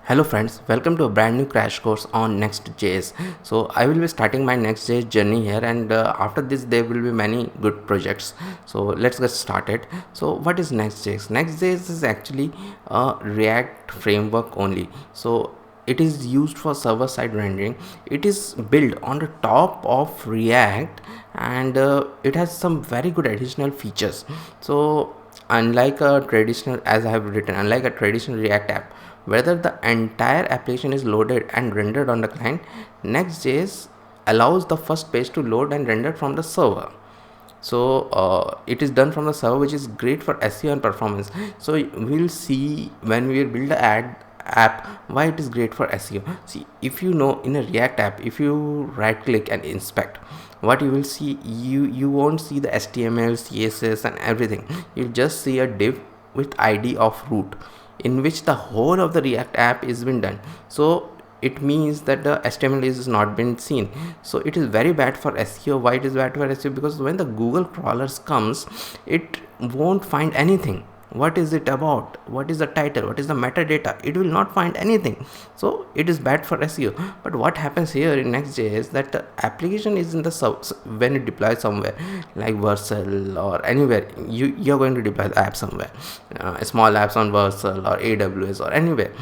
Hello friends, welcome to a brand new crash course on Next.js. So I will be starting my Next.js journey here, and after this there will be many good projects. So let's get started. So what is Next.js? Next.js is actually a React framework only. So it is used for server side rendering. It is built on the top of React, and it has some very good additional features. So unlike a traditional, as I have written, unlike a traditional React app, whether the entire application is loaded and rendered on the client, Next.js allows the first page to load and render from the server. So it is done from the server, which is great for SEO and performance. So we'll see when we will build the app why it is great for SEO. See, if you know, in a React app, if you right click and inspect, what you will see, you won't see the HTML, CSS and everything. You'll just see a div with ID of root, in which the whole of the React app is been done. So it means that the HTML is not been seen. So it is very bad for SEO. Why it is bad for SEO? Because when the Google crawlers comes, it won't find anything. What is it about? What is the title? What is the metadata? It will not find anything. So it is bad for SEO. But what happens here in Next.js, that the application is in the when it deploys somewhere like Vercel or anywhere, you're going to deploy the app somewhere, small apps on Vercel or AWS or anywhere.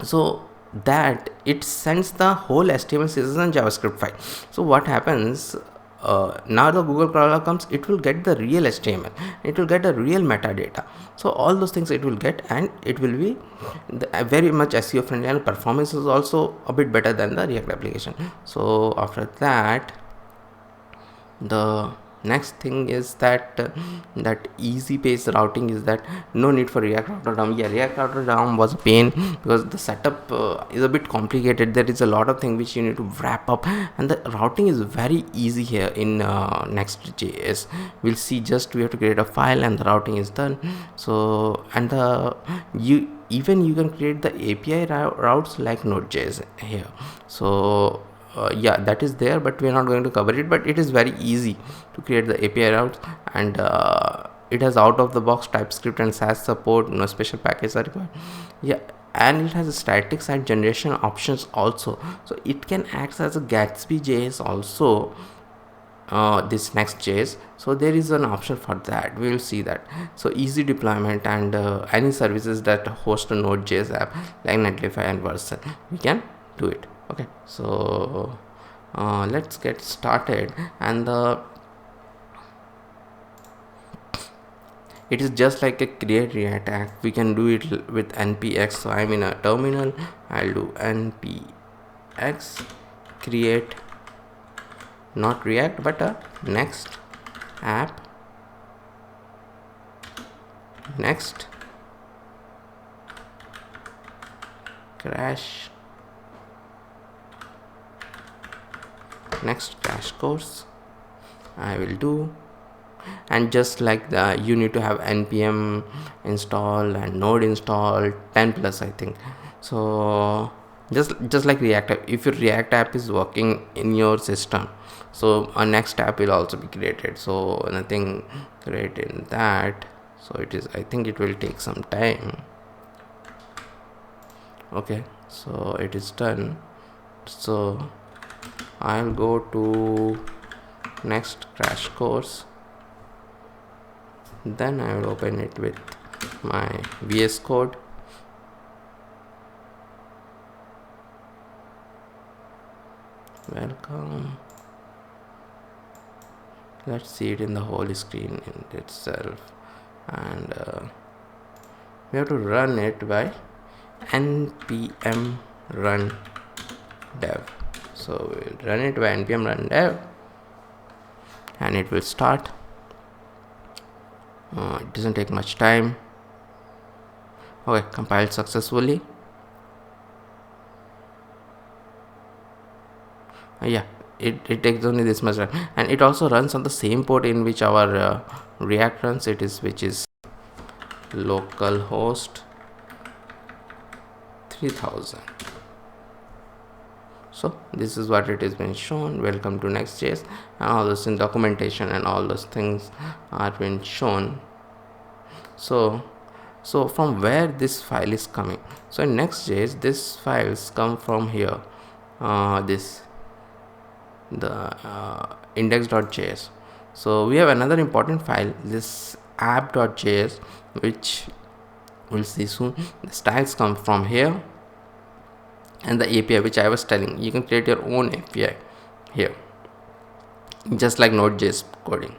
So that it sends the whole HTML, CSS and JavaScript file. So what happens, now the Google crawler comes, it will get the real HTML, it will get the real metadata. So all those things it will get, and it will be very much SEO friendly, and performance is also a bit better than the React application. So after that, the next thing is that easy pace routing is that no need for React router DOM. Yeah, React router DOM was a pain because the setup is a bit complicated. There is a lot of things which you need to wrap up, and the routing is very easy here in Next.js. We'll see, just we have to create a file and the routing is done. So, and you can create the API routes like Node.js here. So yeah, that is there, but we're not going to cover it. But it is very easy to create the API routes, and it has out of the box TypeScript and SAS support. No special package are required. Yeah, and it has a static site generation options also, so it can act as a Gatsby JS also, this Next.js. So there is an option for that. We will see that. So easy deployment, and any services that host a Node.js app like Netlify and Vercel, we can do it. Okay, so let's get started. And it is just like a create React app. We can do it with npx. So I'm in a terminal, I'll do npx create, not React but a Next app, Next crash, Next crash course. I will do, and just like the, you need to have npm install and node install 10 plus, I think. So just like React app, if your React app is working in your system, so a Next app will also be created. So nothing great in that. So it is, I think it will take some time. Okay, so it is done. So I'll go to Next crash course, then I will open it with my VS Code. Welcome. Let's see it in the whole screen in itself, and we have to run it by npm run dev. So we'll run it by npm run dev, and it will start. It doesn't take much time. Okay, compiled successfully. Yeah, it takes only this much time, and it also runs on the same port in which our React runs. It is, which is localhost 3000. So this is what it has been shown. Welcome to Next.js, and all this in documentation and all those things are been shown. So So from where this file is coming? So in Next.js, this files come from here. This the index.js. So we have another important file, this app.js, which we'll see soon. The styles come from here, and the API which I was telling, you can create your own API here, just like Node.js coding.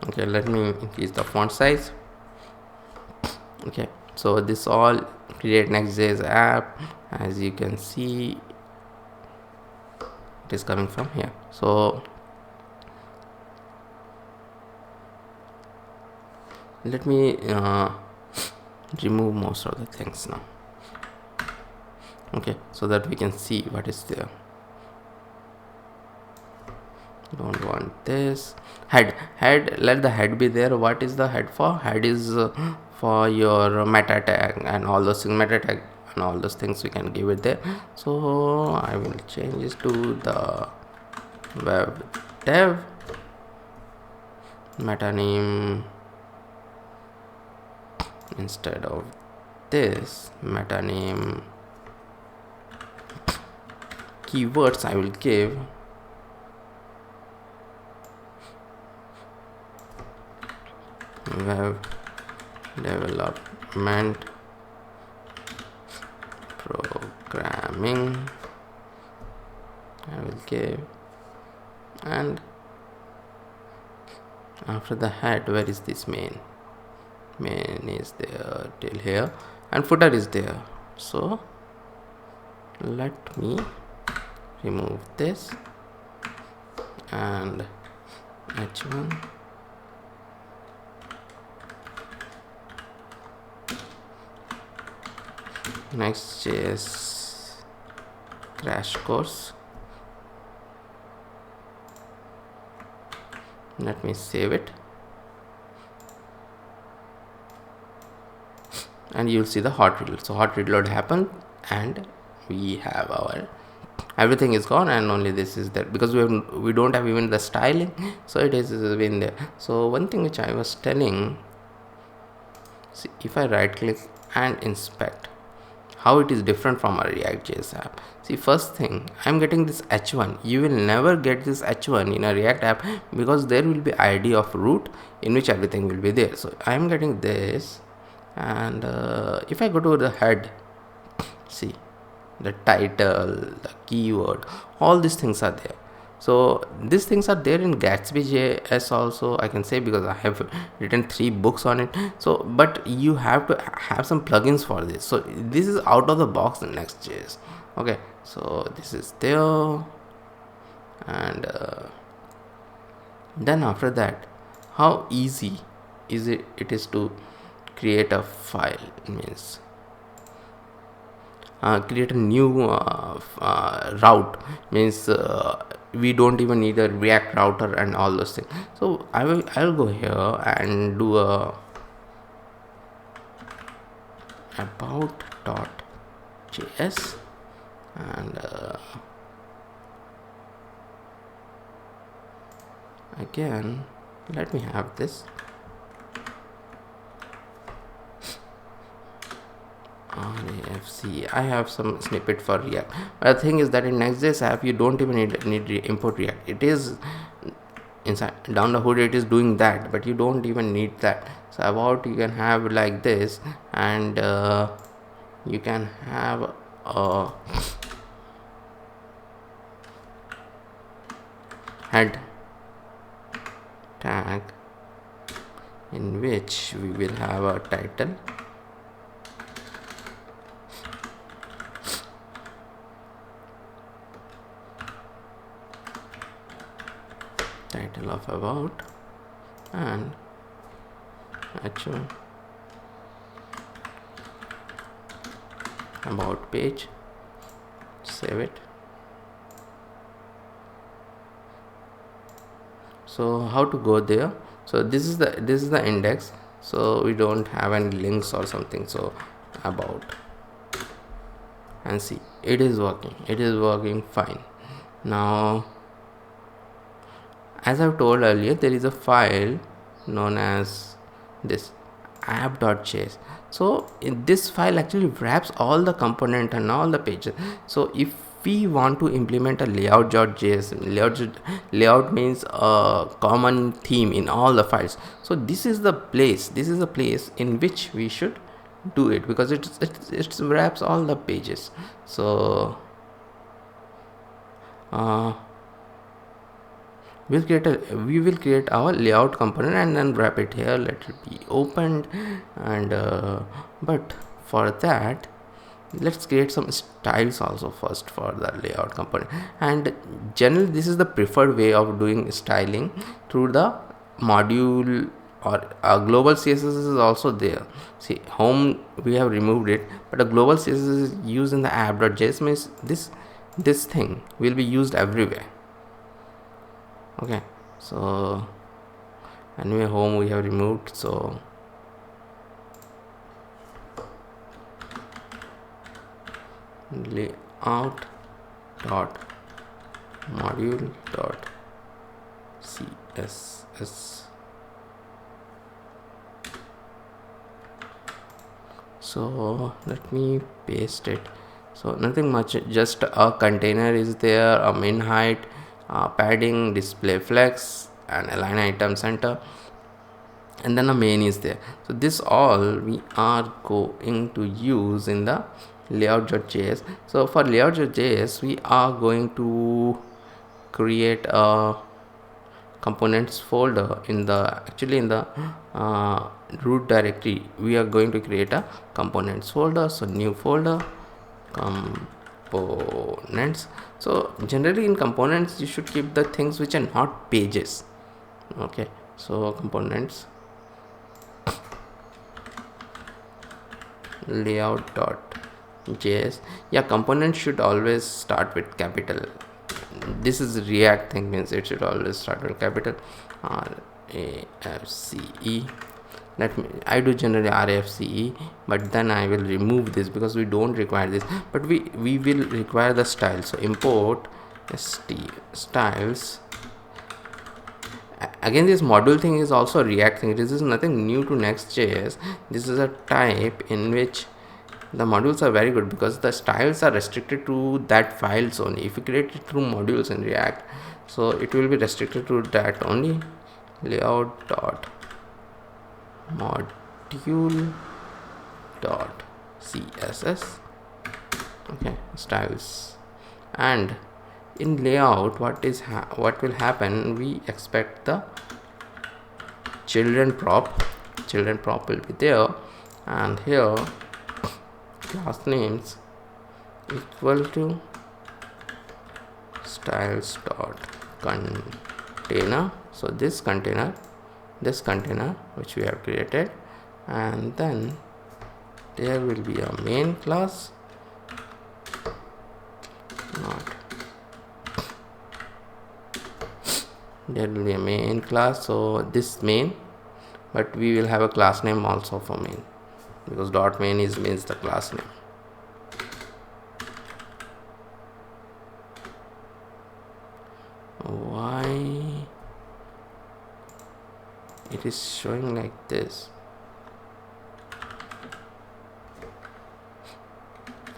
Okay, let me increase the font size. Okay, so this all create Next.js app. As you can see, it is coming from here. So let me remove most of the things now. Okay, so that we can see what is there. Don't want this head. Let the head be there. What is the head for? Head is for your meta tag and all those things. Meta tag and all those things we can give it there. So I will change this to the web dev meta name. Instead of this meta name keywords, I will give web development programming. I will give, and after the head, where is this main is there till here, and footer is there. So let me remove this and h1. Next.js crash course. Let me save it, and you'll see the hot reload. So hot reload happened, and we have our everything is gone, and only this is there because we don't have even the styling. So it is been there. So one thing which I was telling, see, if I right click and inspect how it is different from a React.js app. See, first thing, I'm getting this h1. You will never get this h1 in a React app because there will be ID of root in which everything will be there. So I'm getting this, and if I go to the head, see, the title, the keyword, all these things are there. So these things are there in Gatsby.js also, I can say, because I have written 3 books on it. So but you have to have some plugins for this. So this is out of the box in Next.js. Okay, so this is there, and then after that, how easy is it is to create a file. It means create a new route, means we don't even need a React router and all those things. So I'll go here and do a about.js, and again let me have this RAFC. I have some snippet for React, but the thing is that in Next.js app you don't even need import React. It is inside down the hood, it is doing that, but you don't even need that. So about, you can have like this, and you can have a head tag in which we will have a title, title of about, and actual about page. Save it. So how to go there? So this is the index, so we don't have any links or something. So about, and see, it is working fine. Now, as I've told earlier, there is a file known as this app.js. So this file actually wraps all the component and all the pages. So if we want to implement a layout.js, layout means a common theme in all the files. So this is the place, in which we should do it, because it wraps all the pages. So we will create our layout component and then wrap it here. Let it be opened, and but for that, let's create some styles also first for the layout component. And generally this is the preferred way of doing styling through the module, or a global css is also there. See, home we have removed it, but a global css is used in the app.js, means this thing will be used everywhere. Okay, so anyway, home we have removed. So layout dot module dot css. So let me paste it. So nothing much, just a container is there, a min height, padding, display flex, and align item center, and then a main is there. So this all we are going to use in the layout.js. So for layout.js we are going to create a components folder in the root directory. We are going to create a components folder. So new folder, components. So generally in components you should keep the things which are not pages. Okay, so components layout.js. Yeah, components should always start with capital. This is react thing, means it should always start with capital. RAFCE. I do generally RAFCE, but then I will remove this because we don't require this, but we will require the style. So import styles. Again, this module thing is also a react thing. This is nothing new to Next.js. This is a type in which the modules are very good, because the styles are restricted to that files only. If you create it through modules in React, so it will be restricted to that only. Layout dot module dot css. Okay, styles. And in layout, what will happen, we expect the children prop will be there, and here class names equal to styles dot container. So this container which we have created, and then there will be a main class, there will be a main class. So this main, but we will have a class name also for main, because dot main means the class name. Why it is showing like this?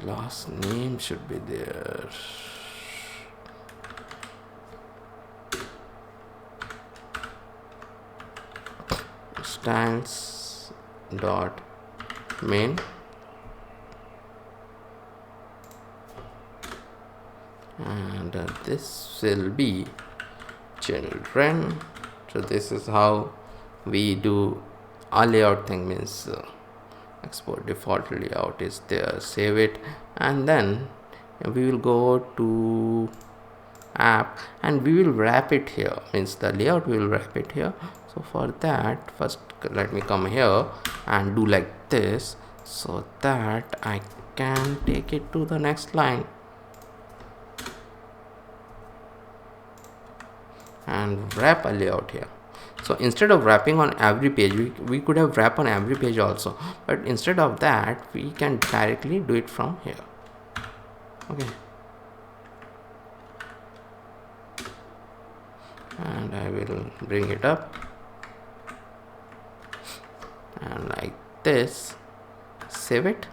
Class name should be there. Styles dot main, and this will be children. So this is how we do a layout thing, means export default layout is there, save it, and then we will go to app and we will wrap it here, means the layout we will wrap it here. So for that, first let me come here and do like this, so that I can take it to the next line and wrap a layout here. So instead of wrapping on every page, we could have wrap on every page also, but instead of that we can directly do it from here. Okay, and I will bring it up, and like this, save it.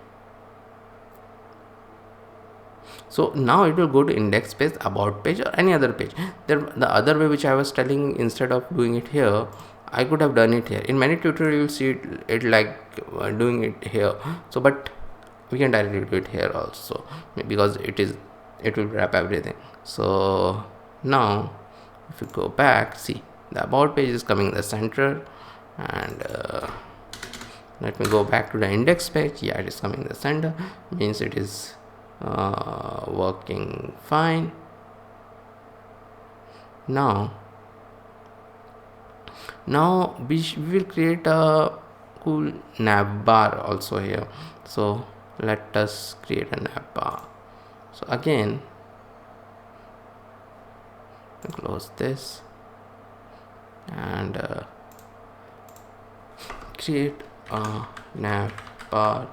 So now it will go to index page, about page, or any other page. The other way which I was telling, instead of doing it here, I could have done it here. In many tutorials you will see it like doing it here. So but we can directly do it here also, because it will wrap everything. So now if you go back, see the about page is coming in the center, and let me go back to the index page. Yeah, it is coming in the center, means it is working fine. Now we will create a cool nav bar also here. So let us create a nav bar. So again, close this and create a nav bar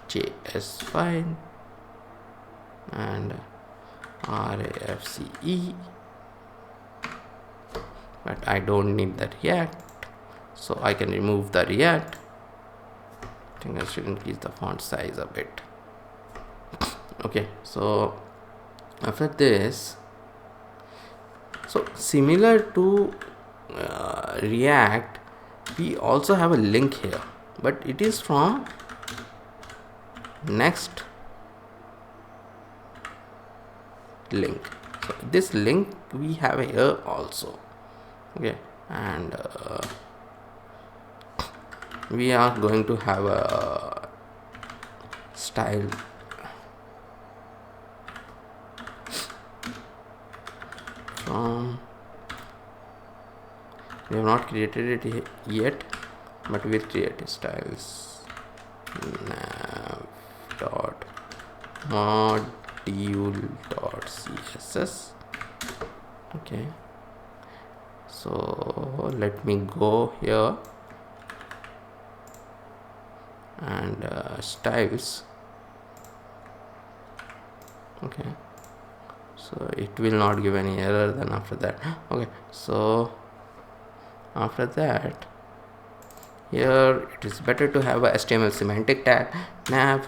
.js file and RAFCE, but I don't need the React, so I can remove the React. I think I should increase the font size a bit. Okay, so after this, so similar to React, we also have a link here, but it is from Next link. So this link we have here also. Okay, and we are going to have a style from, we have not created it yet, but we'll create styles nav dot module dot css. Okay, so let me go here and styles. Okay, so it will not give any error then after that. Okay, so after that, here it is better to have a HTML semantic tag nav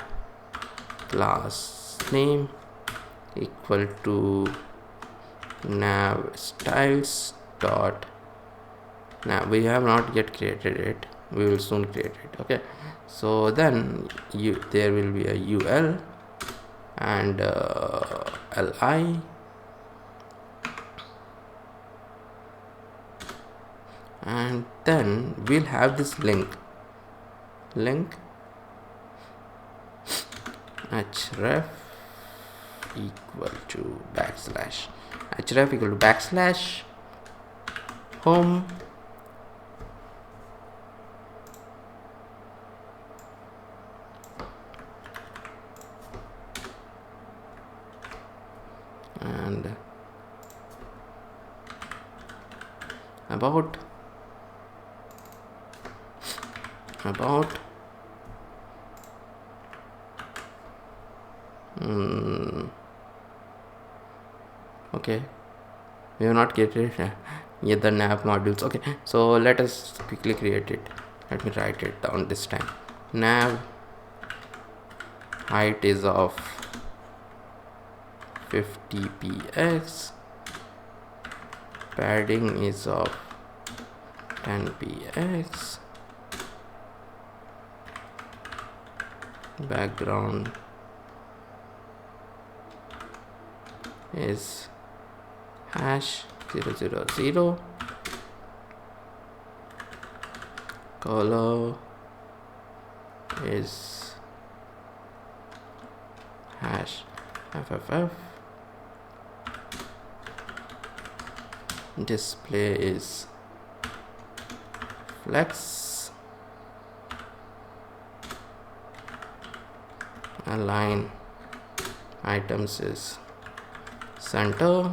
class name equal to nav styles dot nav. We have not yet created it, we will soon create it. Okay, so then there will be a ul and li, and then we'll have this link href equal to backslash home and about okay, we have not created yet the nav modules. Okay, so let us quickly create it. Let me write it down this time. Nav height is of 50 px, padding is of 10 px, background is hash 000, color is hash fff, display is flex, align items is center,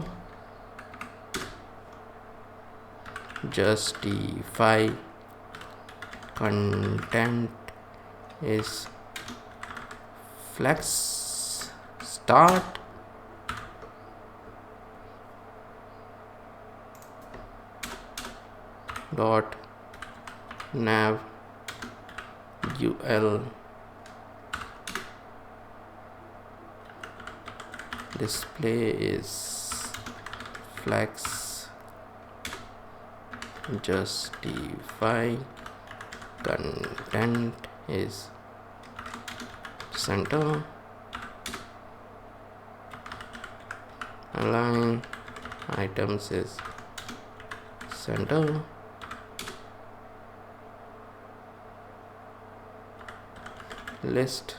justify content is flex, start dot nav ul display is flex justify content is center align items is center list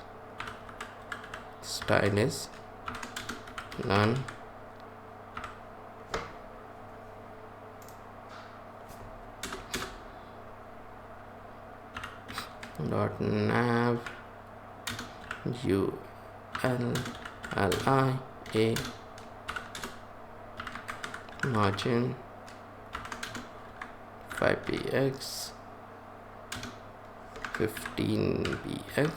style is none dot nav ul li a margin 5px 15px.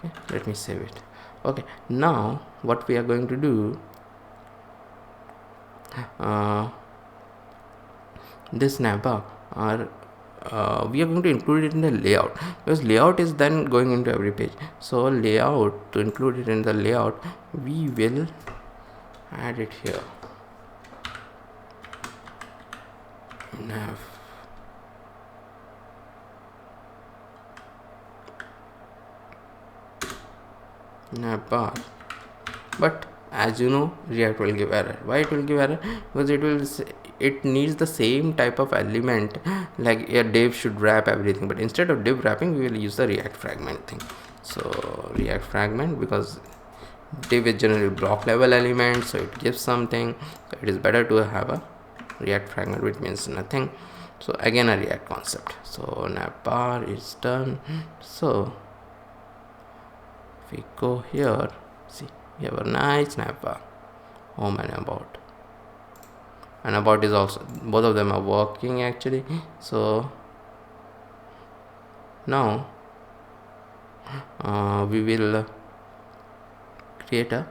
Okay, let me save it. Okay, now what we are going to do, this navbar are we are going to include it in the layout, because layout is then going into every page. So layout, to include it in the layout, we will add it here. Navbar, but as you know, React will give error. Why it will give error? Because it needs the same type of element, like a div should wrap everything, but instead of div wrapping we will use the React fragment thing. So React fragment, because div is generally block level element, so it gives something, so it is better to have a React fragment, which means nothing. So again a React concept. So navbar is done. So if we go here, see, we have a nice navbar, home and about is also, both of them are working actually. So now we will create a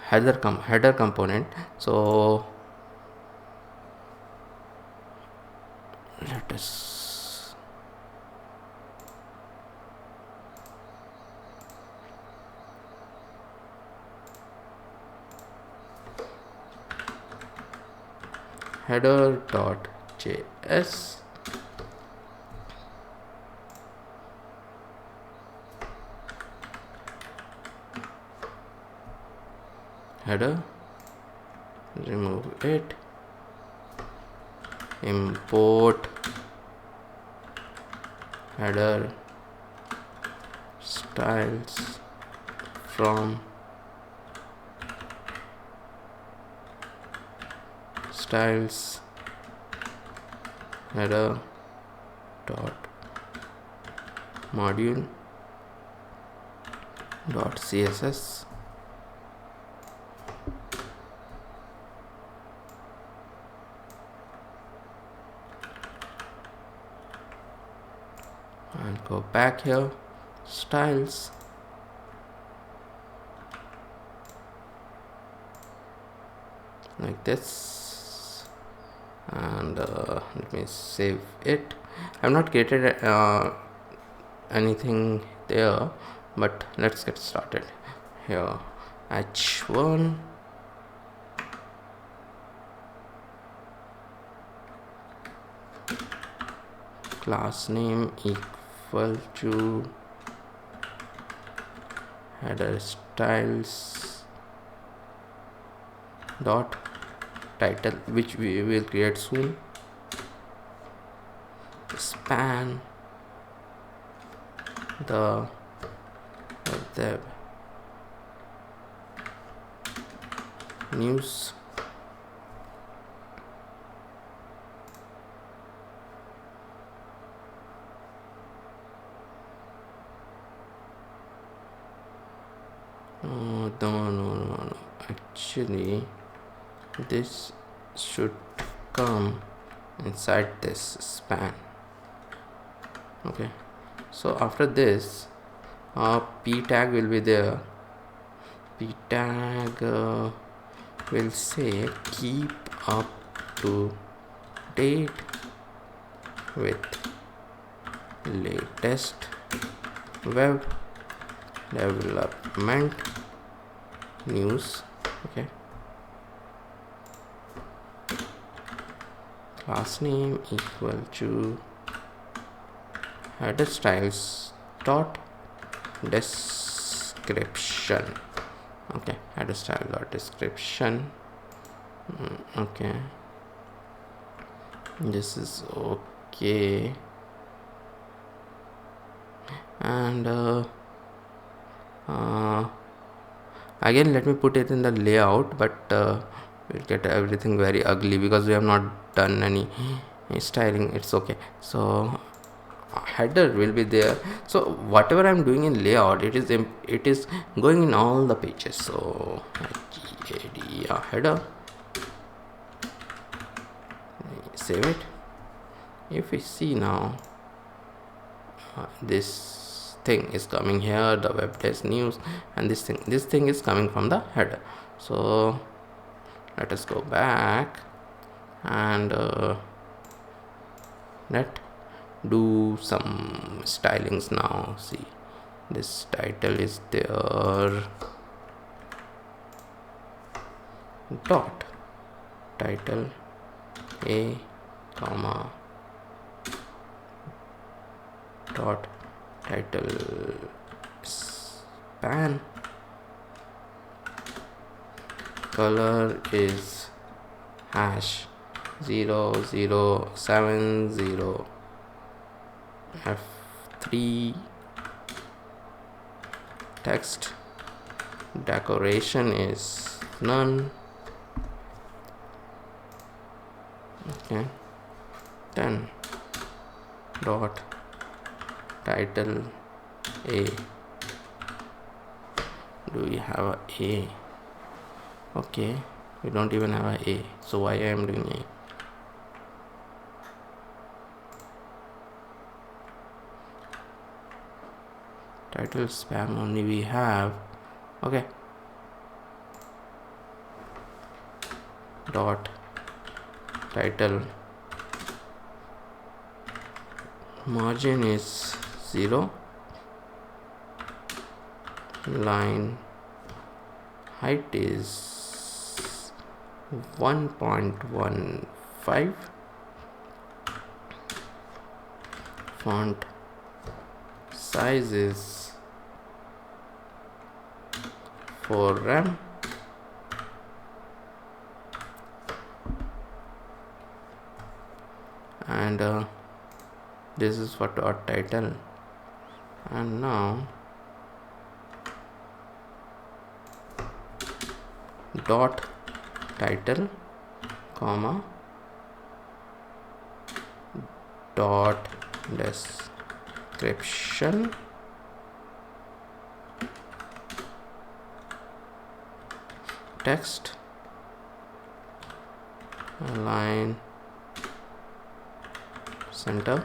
header component. So let us header.js header, remove it, import header styles from styles header dot module dot css and go back here, styles, like this, and let me save it. I've not created anything there, but let's get started. Here h1 class name equal to header styles dot title, which we will create soon, span the news no, actually this should come inside this span. Okay, so after this p tag will be there. P tag will say keep up to update with latest web development news. Okay, class name equal to header styles dot description. Okay, header style dot description. Okay, this is okay. And again, let me put it in the layout, but we'll get everything very ugly because we have not done any styling. It's okay. So header will be there. So whatever I'm doing in layout, it is going in all the pages. So header, save it. If we see now, this thing is coming here, the web test news, and this thing is coming from the header. So let us go back and let do some stylings now. See, this title is there, dot title a comma dot title span, color is hash 0070 f3, text decoration is none. Okay, then dot title a, do we have a A? Okay, we don't even have a A, so why I am doing A? Title spam only we have. Okay, dot title margin is 0, line height is 1.15, font size is 4 rem, and this is for dot title. And now dot title comma dot description text align center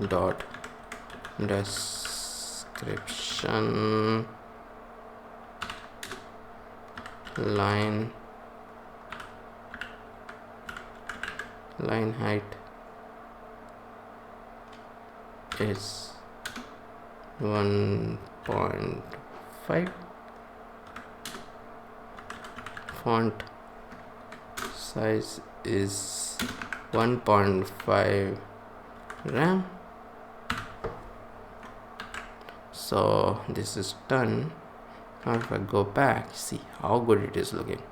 dot description line height is 1.5, font size is 1.5 rem. So this is done. Now if I go back, see how good it is looking,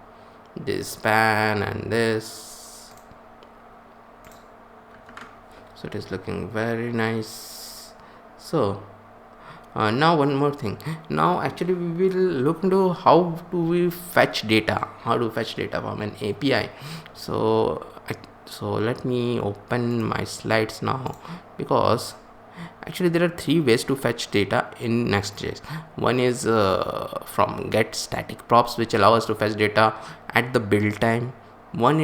this span and this, so it is looking very nice. So now one more thing. Now actually we will look into how do we fetch data, from an API. So let me open my slides now, because actually there are 3 ways to fetch data in Next.js. One is from get static props, which allow us to fetch data at the build time. One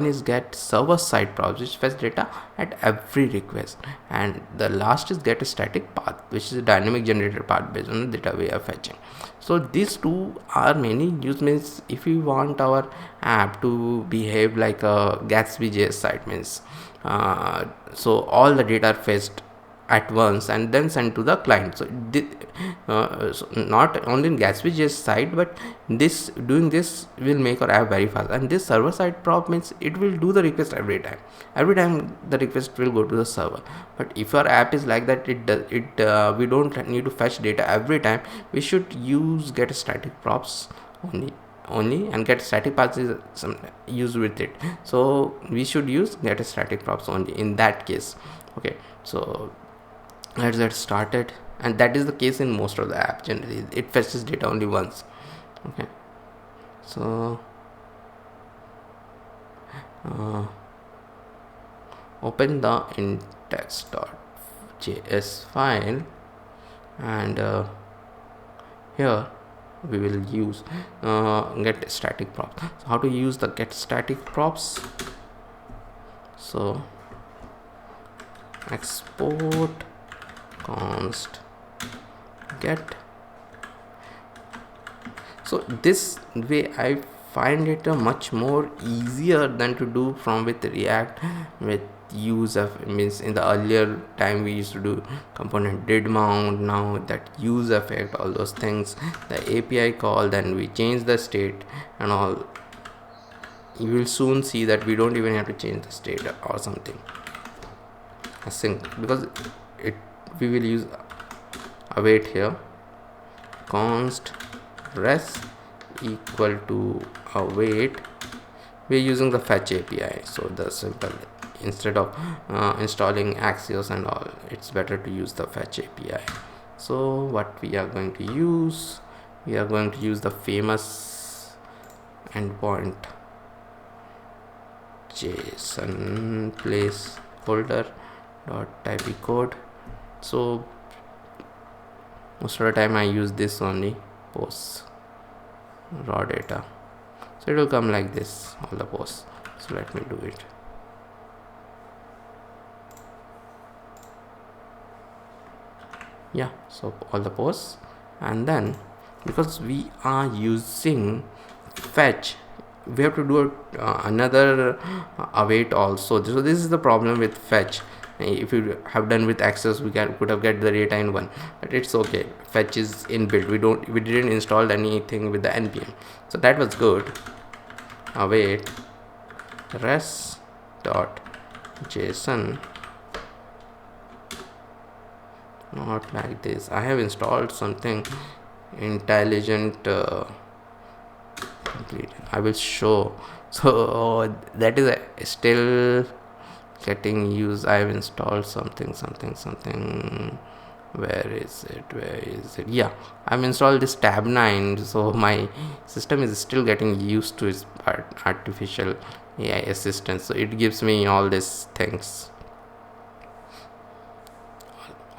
is get server side props, which fetch data at every request, and the last is get a static path, which is a dynamic generated path based on the data we are fetching. So these two are mainly used. Means if we want our app to behave like a Gatsby.js site, means so all the data are fetched at once and then sent to the client. So not only in Gatsby.js side, but this doing this will make our app very fast. And this server side prop means it will do the request every time. Every time the request will go to the server. But if your app is like that, we don't need to fetch data every time. We should use get static props only, and get static paths is some use with it. So we should use get static props only in that case. Okay, so let's get started, and that is the case in most of the app. Generally it fetches data only once. Okay, so open the index.js file, and here we will use get static props. So how to use the get static props? So export const get. So this way I find it a much more easier than to do from with React with use of, means in the earlier time we used to do component did mount, now that use effect, all those things, the API call, then we change the state and all. You will soon see that we don't even have to change the state or something async, because we will use await here, const res equal to await. We're using the fetch API, so the simple, instead of installing Axios and all, it's better to use the fetch API. So what we are going to use, we are going to use the famous endpoint JSON placeholder dot type code. So most of the time I use this only, posts raw data, so it will come like this, all the posts. So let me do it. Yeah, so all the posts, and then because we are using fetch, we have to do another await also. So this is the problem with fetch. If you have done with Access, we could have get the data in one, but it's okay. Fetch is inbuilt. We didn't install anything with the npm, so that was good. Await res dot json, not like this. I have installed something intelligent complete. I will show. So that is still getting used. I have installed something. Where is it? Yeah, I've installed this tab 9, so my system is still getting used to its artificial AI assistant, so it gives me all these things,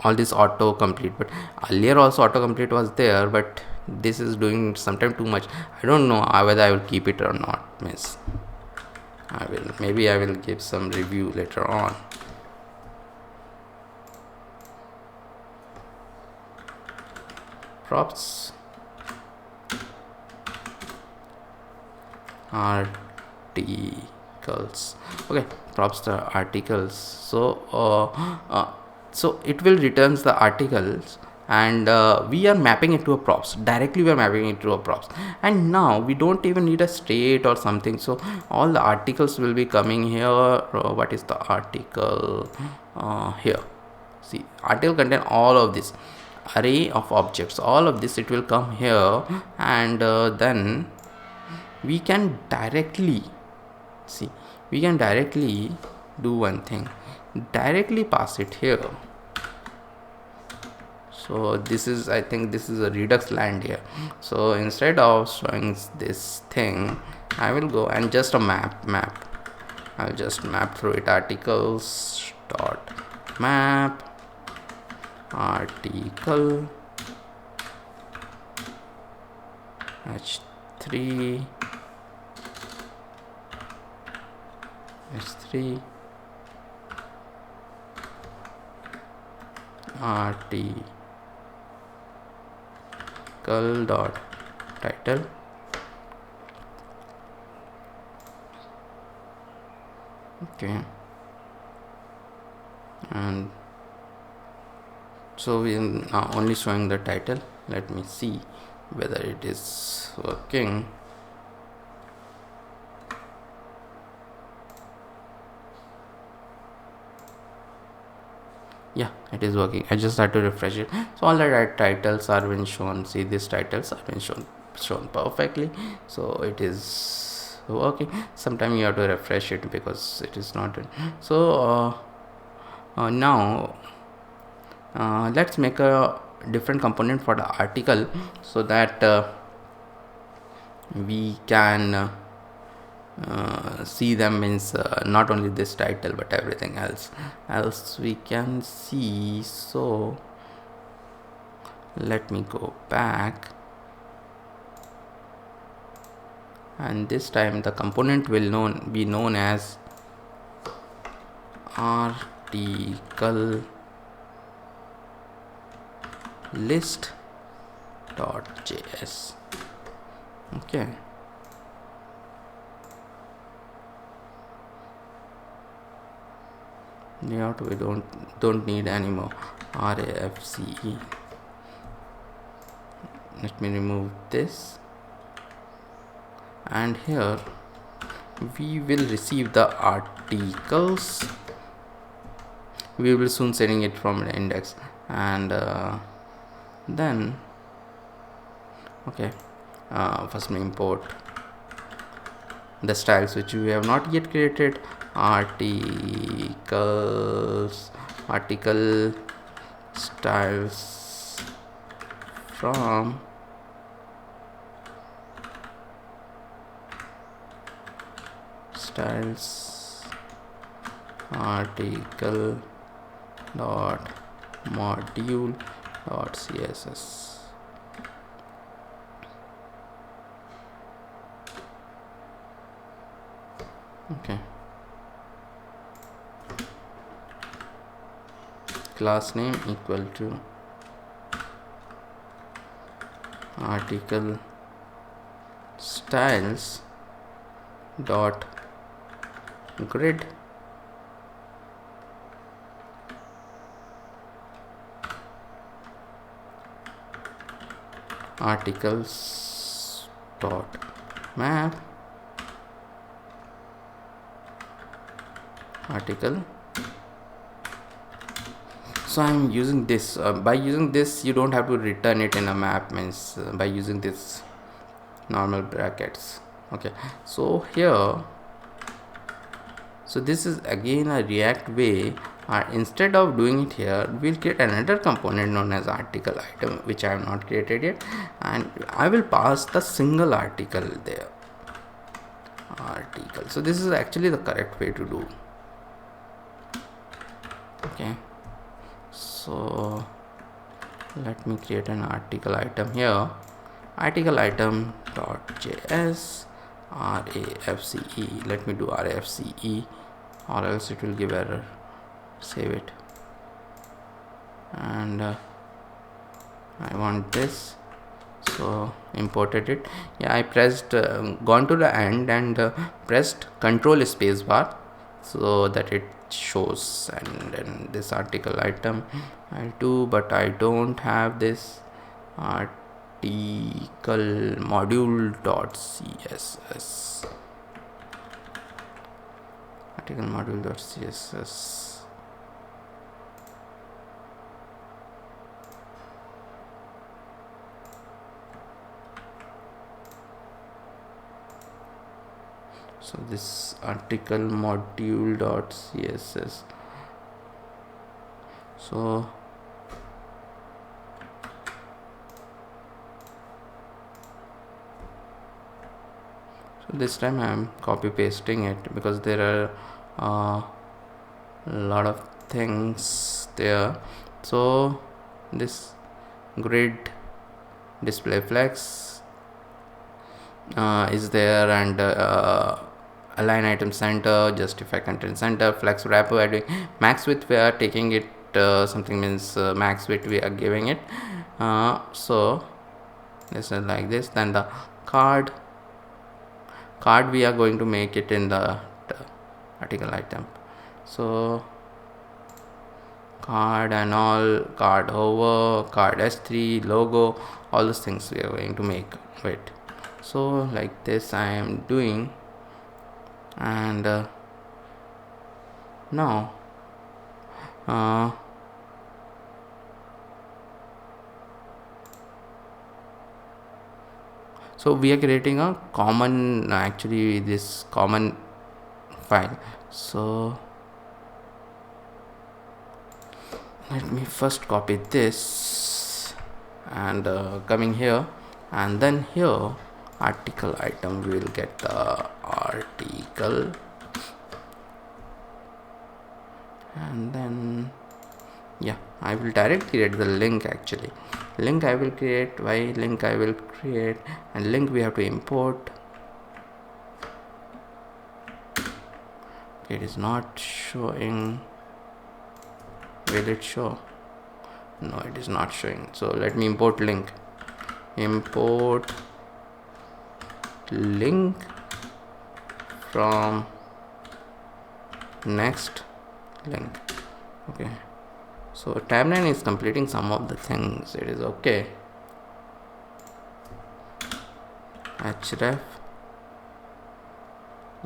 all this auto complete. But earlier also auto complete was there, but this is doing sometimes too much. I don't know whether I will keep it or not. Miss, maybe I will give some review later on. Props articles. Okay, props the articles. So it will returns the articles, and we are mapping it to a props directly. We are mapping it to a props, and now we don't even need a state or something. So all the articles will be coming here. What is the article? Here, see, article contain all of this array of objects, all of this, it will come here, and then we can directly do one thing, directly pass it here. So this is, I think this is a Redux land here. So instead of showing this thing, I will go and just a map. I'll just map through it. Articles dot map article h3 h3 article dot title. Okay, and so we are now only showing the title. Let me see whether it is working. Yeah, it is working. I just had to refresh it. So all the right titles are been shown. See, these titles are been shown perfectly. So it is working. Sometimes you have to refresh it because it is not. So now let's make a different component for the article so that we can see them, means not only this title but everything else we can see. So let me go back, and this time the component will be known as article list.js. Okay, layout we don't need anymore. RAFCE. Let me remove this, and here we will receive the articles. We will soon sending it from the index, and then okay, first we import the styles which we have not yet created. Article styles from styles article dot module dot css. Okay, class name equal to article styles dot grid articles dot map article. So I'm using this. By using this you don't have to return it in a map, means by using this normal brackets. Okay, so here, so this is again a React way. Instead of doing it here, we'll create another component known as article item, which I have not created yet, and I will pass the single article there. Article. So this is actually the correct way to do. Okay, so let me create an article item here. Article item dot js RAFCE. Let me do RAFCE, or else it will give error. Save it, and I want this, so imported it. Yeah, I pressed gone to the end and pressed control space bar so that it shows, and then this article item I'll do, but I don't have this article module dot css. Article module dot css. So this article module dot css. So this time I am copy pasting it because there are a lot of things there. So this grid display flex is there, and align item center, justify content center, flex wrap, we are doing max width, we are taking it something means max width we are giving it. So this is like this. Then the card we are going to make it in the article item. So card and all, card hover, card s3, logo, all those things we are going to make. Wait, so like this I am doing. And now so we are creating a common, actually this common file. So let me first copy this and coming here, and then here article item, we will get the article, and then yeah, I will directly create the link. Actually link I will create, why link I will create, and link we have to import. It is not showing. Will it show? No, it is not showing. So let me import link. Import link from next link. Okay, so timeline is completing some of the things, it is okay. href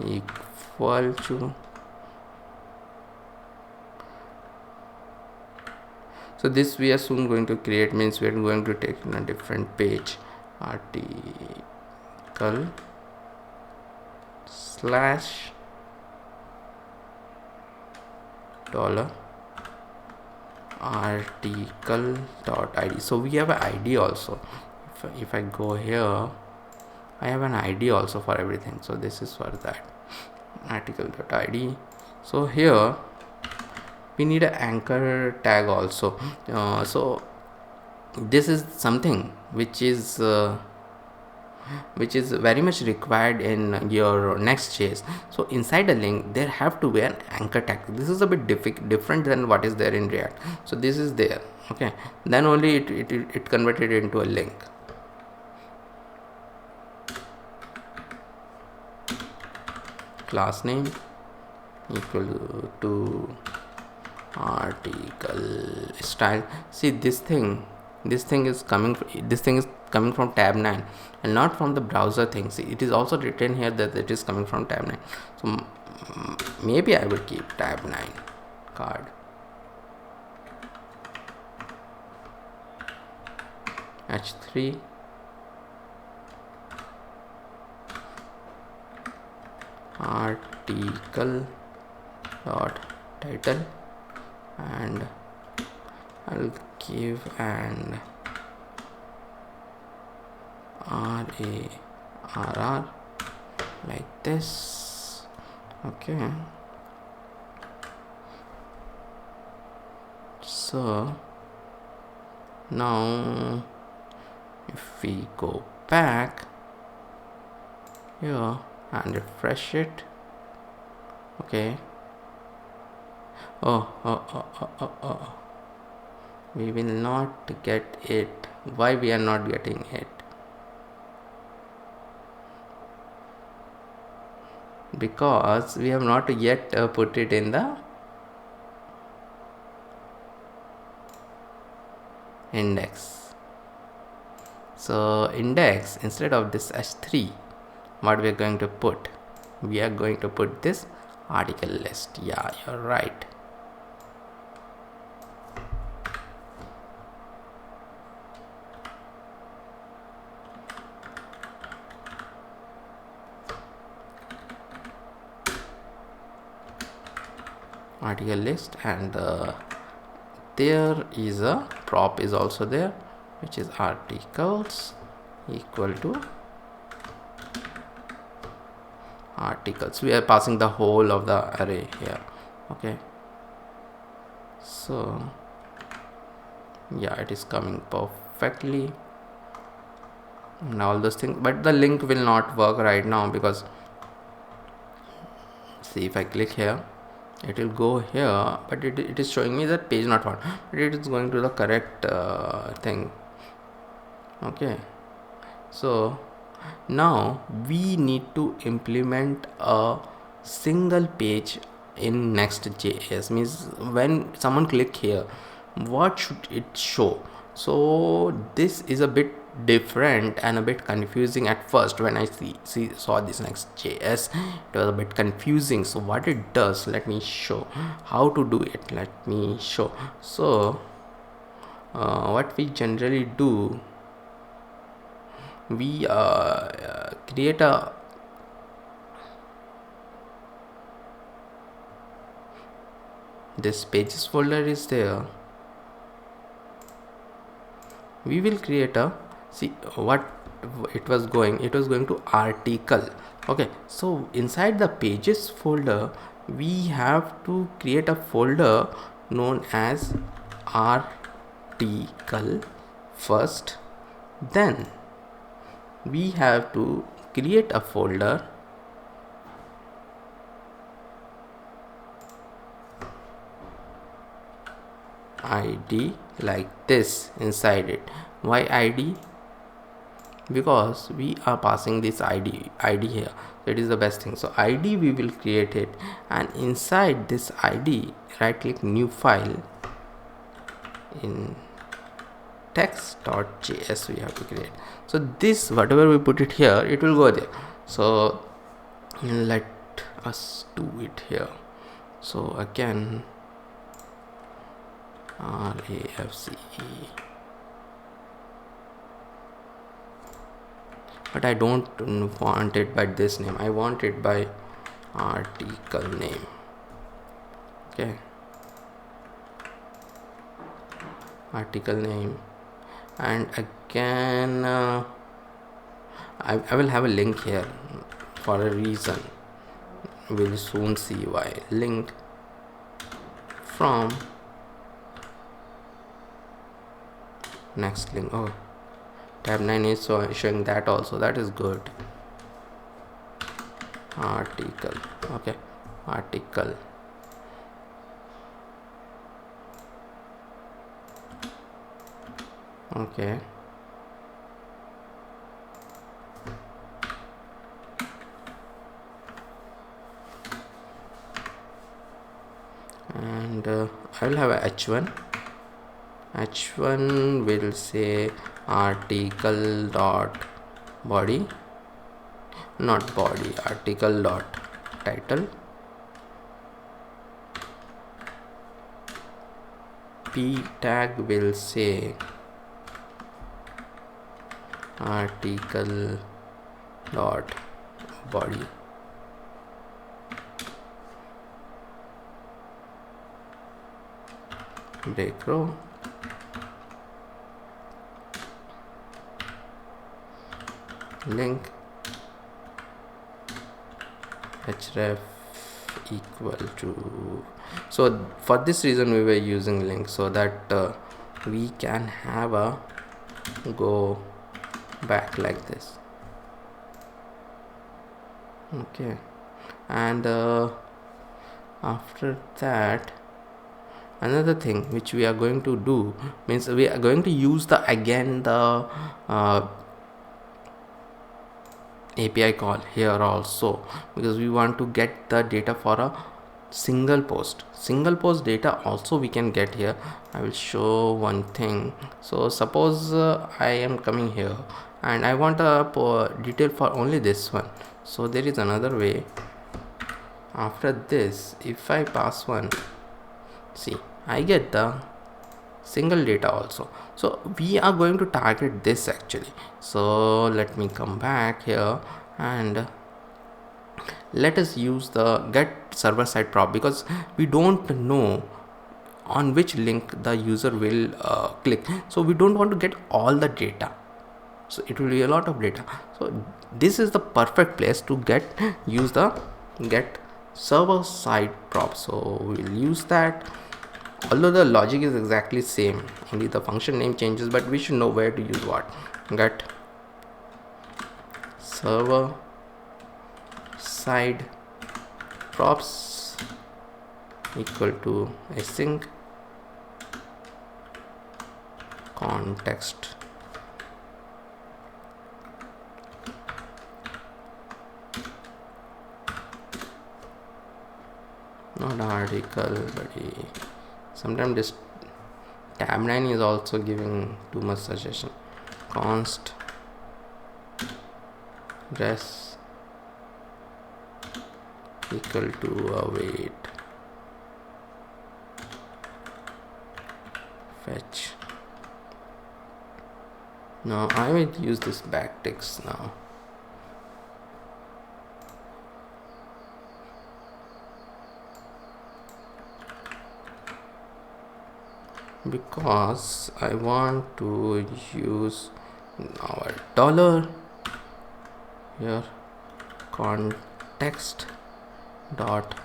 equal to, so this we are soon going to create, means we are going to take in a different page. Article slash dollar article dot id. So we have an id also. If I go here, I have an id also for everything. So this is for that article dot id. So here we need an anchor tag also. So this is something which is very much required in your Next.js. So inside a link there have to be an anchor tag. This is a bit different than what is there in React. So this is there, okay, then only it converted into a link. Class name equal to article style. See this thing is coming from tab 9 and not from the browser thing. See, it is also written here that it is coming from tab 9. So maybe I will keep tab 9 card h3 article dot title, and I'll give an RARR like this. Okay, so now if we go back here and refresh it, okay, oh, we will not get it. Why we are not getting it? Because we have not yet put it in the index. So index, instead of this h3, what we are going to put? We are going to put this article list. Yeah, you're right. Article list, and there is a prop is also there, which is articles equal to articles. We are passing the whole of the array here. Okay, so yeah, it is coming perfectly and all those things, but the link will not work right now because See, if I click here, it will go here, but it is showing me that page not found, but it is going to the correct thing. Okay, so now we need to implement a single page in Next.js. Means when someone click here, what should it show? So this is a bit different and a bit confusing at first. When I saw this Next.js, it was a bit confusing. So what it does, let me show how to do it. Let me show. So what we generally do, we create a this pages folder is there. We will create a, see what it was going to article. Okay, so inside the pages folder we have to create a folder known as article first. Then we have to create a folder id like this inside it. Why id? Because we are passing this id here, so it is the best thing. So id we will create it, and inside this id right click new file. In text.js we have to create. So this whatever we put it here, it will go there. So let us do it here. So again RAFCE, but I don't want it by this name, I want it by article name. Okay, article name. And again I will have a link here for a reason. We'll soon see why. Link from next link. Oh, tab 9 is showing that also, that is good. Article. Okay, article. Okay, and I will have a h1 will say article dot body, not body, article dot title. p tag will say article dot body. Break row. Link href equal to, so for this reason we were using link, so that we can have a go back like this. Okay, and after that another thing which we are going to do means we are going to use the API call here also, because we want to get the data for a single post data also we can get here. I will show one thing. So suppose I am coming here and I want a detail for only this one. So there is another way. After this, if I pass one, see, I get the single data also. So we are going to target this actually. So let me come back here and let us use the get server side prop, because we don't know on which link the user will click. So we don't want to get all the data, so it will be a lot of data. So this is the perfect place to use the get server side prop. So we'll use that, although the logic is exactly same, only the function name changes, but we should know where to use what. Get server side props equal to async context not article, but sometimes this tab 9 is also giving too much suggestion. Const res equal to await fetch. Now I will use this backticks now. Because I want to use our dollar here context dot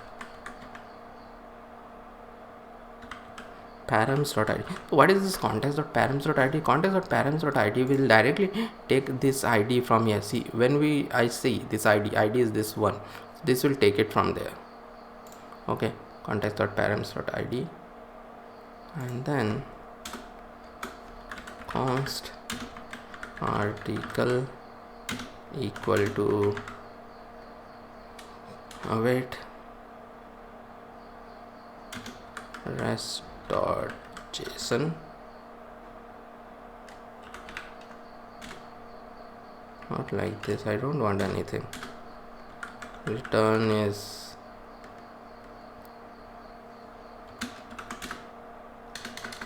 params.id. What is this context.params.id? Context.params.id will directly take this id from here. See, when I see this id is this one, this will take it from there. Okay, context.params.id, and then const article equal to await rest.json. Not like this, I don't want anything. Return is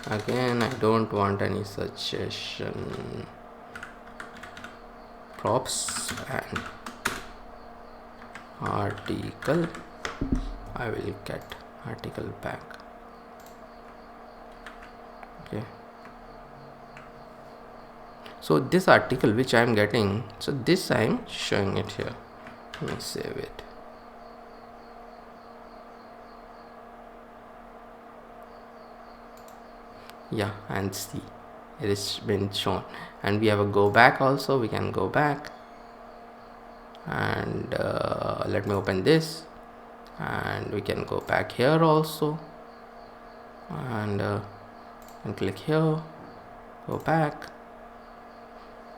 again, I don't want any suggestion. Props and article, I will get article back. Okay, so this article which I am getting, so this I am showing it here. Let me save it. Yeah, and see, it has been shown, and we have a go back also. We can go back and let me open this, and we can go back here also, and click here, go back.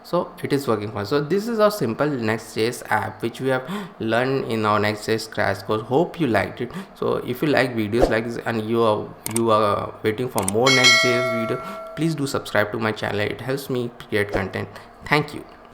So it is working fine. So this is our simple Next.js app which we have learned in our Next.js crash course. Hope you liked it. So if you like videos like this and you are waiting for more Next.js video, please do subscribe to my channel. It helps me create content. Thank you.